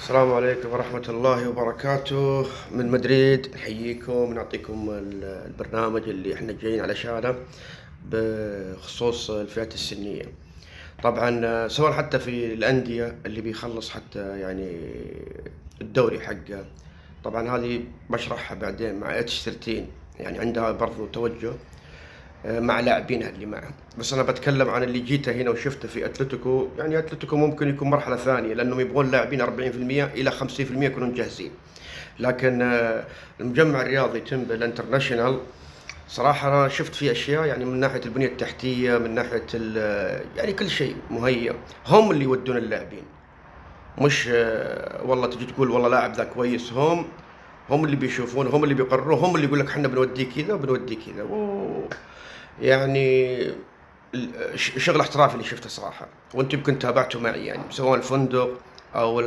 السلام عليكم ورحمة الله وبركاته. من مدريد نحييكم ونعطيكم البرنامج اللي احنا جايين علشانه بخصوص الفئات السنية. طبعا سواء حتى في الأندية اللي بيخلص حتى يعني الدوري حقه. طبعا هذه بشرحها بعدين مع اتش 13، يعني عندها برضو توجه مع لاعبينها اللي معهم. بس انا بتكلم عن اللي جيته هنا وشفته في اتلتيكو. يعني اتلتيكو ممكن يكون مرحله ثانيه لانهم يبغون لاعبين 40% الى 50% يكونون جاهزين. لكن المجمع الرياضي تمبل الانترناشونال صراحه انا شفت فيه اشياء، يعني من ناحيه البنيه التحتيه، من ناحيه يعني كل شيء مهيأ. هم اللي يودون اللاعبين، مش والله تجي تقول والله لاعب ذا كويس. هم اللي بيشوفون، هم اللي بيقررون، هم اللي يقول لك احنا بنوديه كذا وبنوديه كذا. يعني شغل احترافي اللي شفته صراحة، وانت يمكن تابعته معي يعني سواء الفندق او